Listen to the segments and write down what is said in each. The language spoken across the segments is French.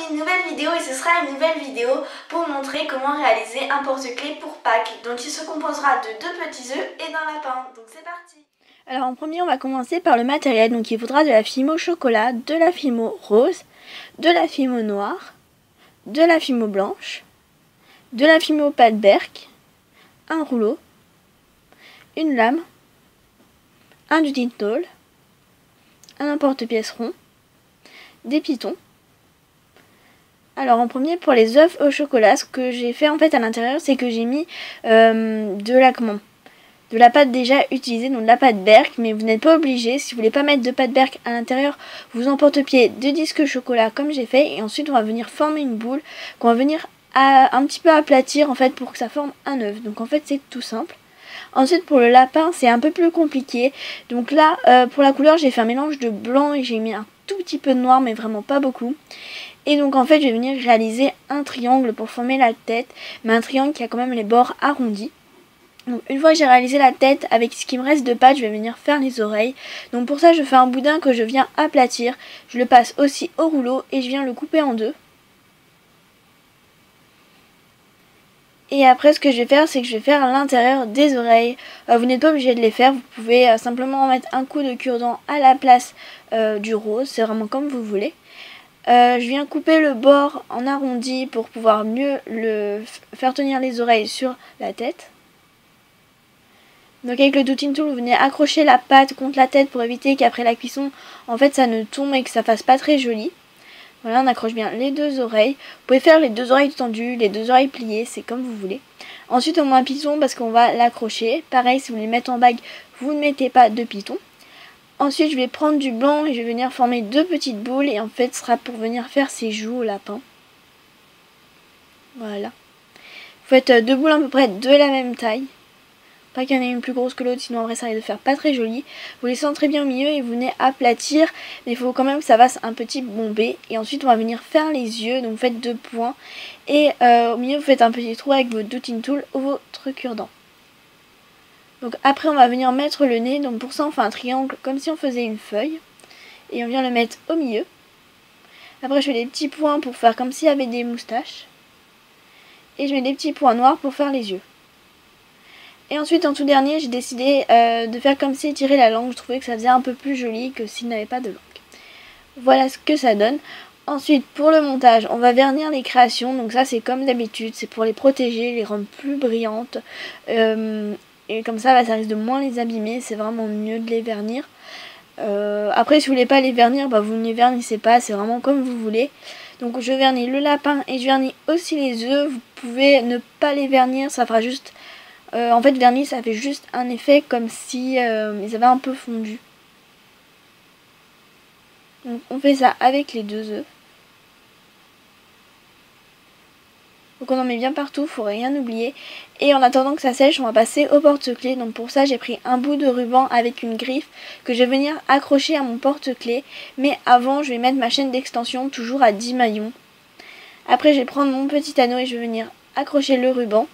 une nouvelle vidéo et ce sera une nouvelle vidéo pour montrer comment réaliser un porte-clés pour Pâques. Donc il se composera de 2 petits œufs et d'un lapin. Donc c'est parti. Alors en premier on va commencer par le matériel. Donc il faudra de la fimo chocolat, de la fimo rose, de la fimo noire, de la fimo blanche, de la fimo pâte berk, un rouleau, une lame, un du tintol, un emporte-pièce rond, des pitons. Alors en premier pour les œufs au chocolat, ce que j'ai fait en fait à l'intérieur, c'est que j'ai mis de la pâte déjà utilisée, donc de la pâte berk, mais vous n'êtes pas obligé. Si vous voulez pas mettre de pâte berk à l'intérieur, vous emporte-pied de disques chocolat comme j'ai fait, et ensuite on va venir former une boule qu'on va venir un petit peu aplatir en fait pour que ça forme un œuf. Donc en fait c'est tout simple. Ensuite pour le lapin c'est un peu plus compliqué. Donc là pour la couleur j'ai fait un mélange de blanc et j'ai mis un tout petit peu de noir, mais vraiment pas beaucoup. Et donc en fait je vais venir réaliser un triangle pour former la tête, mais un triangle qui a quand même les bords arrondis. Donc une fois que j'ai réalisé la tête, avec ce qui me reste de pâte, je vais venir faire les oreilles. Donc pour ça je fais un boudin que je viens aplatir, je le passe aussi au rouleau et je viens le couper en deux. Et après ce que je vais faire, c'est que je vais faire l'intérieur des oreilles. Vous n'êtes pas obligé de les faire, vous pouvez simplement mettre un coup de cure-dent à la place du rose, c'est vraiment comme vous voulez. Je viens couper le bord en arrondi pour pouvoir mieux faire tenir les oreilles sur la tête. Donc avec le doutine tool, vous venez accrocher la pâte contre la tête pour éviter qu'après la cuisson, en fait ça ne tombe et que ça fasse pas très joli. Voilà, on accroche bien les deux oreilles. Vous pouvez faire les deux oreilles tendues, les deux oreilles pliées, c'est comme vous voulez. Ensuite on met un piton parce qu'on va l'accrocher. Pareil, si vous voulez mettre en bague, vous ne mettez pas de piton. Ensuite je vais prendre du blanc et je vais venir former deux petites boules, et en fait ce sera pour venir faire ses joues au lapin. Voilà. Vous faites deux boules à peu près de la même taille. Pas qu'il y en ait une plus grosse que l'autre, sinon après ça risque de faire pas très joli. Vous les centrez bien au milieu et vous venez aplatir, mais il faut quand même que ça fasse un petit bombé. Et ensuite on va venir faire les yeux, donc vous faites deux points. Et au milieu vous faites un petit trou avec votre doutine tool ou votre cure-dent. Donc après on va venir mettre le nez, donc pour ça on fait un triangle comme si on faisait une feuille. Et on vient le mettre au milieu. Après je fais des petits points pour faire comme s'il y avait des moustaches. Et je mets des petits points noirs pour faire les yeux. Et ensuite en tout dernier j'ai décidé de faire comme si tirer la langue. Je trouvais que ça faisait un peu plus joli que s'il n'avait pas de langue. Voilà ce que ça donne. Ensuite pour le montage on va vernir les créations. Donc ça c'est comme d'habitude, c'est pour les protéger, les rendre plus brillantes. Et comme ça ça risque de moins les abîmer. C'est vraiment mieux de les vernir. Après si vous voulez pas les vernir, vous ne les vernissez pas, c'est vraiment comme vous voulez. Donc je vernis le lapin et je vernis aussi les œufs. Vous pouvez ne pas les vernir, ça fera juste... en fait vernis ça fait juste un effet comme si ils avaient un peu fondu. Donc on fait ça avec les deux œufs. Donc on en met bien partout, faut rien oublier. Et en attendant que ça sèche, on va passer au porte-clés. Donc pour ça j'ai pris un bout de ruban avec une griffe que je vais venir accrocher à mon porte-clés. Mais avant je vais mettre ma chaîne d'extension toujours à 10 maillons. Après je vais prendre mon petit anneau et je vais venir accrocher le ruban.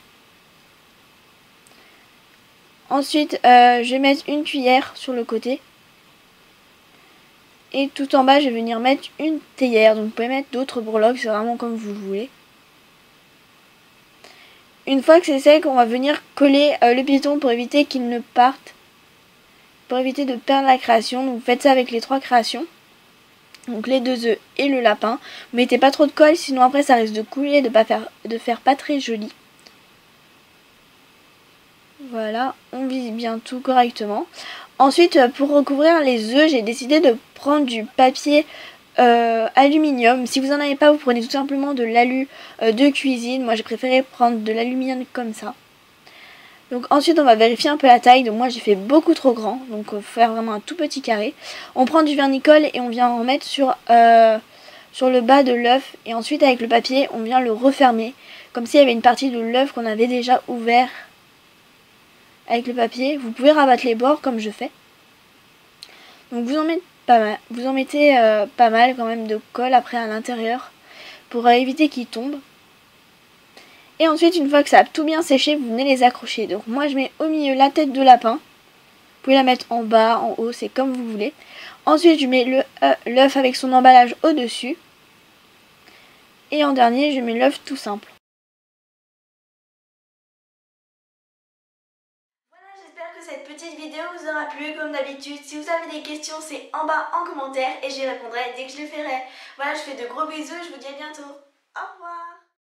Ensuite je vais mettre une cuillère sur le côté. Et tout en bas je vais venir mettre une théière. Donc vous pouvez mettre d'autres breloques, c'est vraiment comme vous voulez. Une fois que c'est sec, on va venir coller le piton pour éviter qu'il ne parte. Pour éviter de perdre la création. Donc vous faites ça avec les trois créations. Donc les deux œufs et le lapin. Vous mettez pas trop de colle, sinon après ça risque de couler, de faire pas très joli. Voilà, on vise bien tout correctement. Ensuite, pour recouvrir les œufs, j'ai décidé de prendre du papier aluminium. Si vous n'en avez pas, vous prenez tout simplement de l'alu de cuisine. Moi j'ai préféré prendre de l'aluminium comme ça. Donc ensuite on va vérifier un peu la taille. Donc moi j'ai fait beaucoup trop grand, donc il faut faire vraiment un tout petit carré. On prend du vernicole et on vient en mettre sur le bas de l'œuf. Et ensuite avec le papier on vient le refermer, comme s'il y avait une partie de l'œuf qu'on avait déjà ouvert avec le papier. Vous pouvez rabattre les bords comme je fais. Donc vous en mettez pas mal quand même de colle après à l'intérieur pour éviter qu'il tombe. Et ensuite une fois que ça a tout bien séché, vous venez les accrocher. Donc moi je mets au milieu la tête de lapin. Vous pouvez la mettre en bas, en haut, c'est comme vous voulez. Ensuite je mets l'œuf avec son emballage au dessus. Et en dernier, je mets l'œuf tout simple. Voilà, j'espère que cette petite vidéo vous aura plu. Comme d'habitude, si vous avez des questions, c'est en bas en commentaire et j'y répondrai dès que je le ferai. Voilà, je fais de gros bisous et je vous dis à bientôt. Au revoir.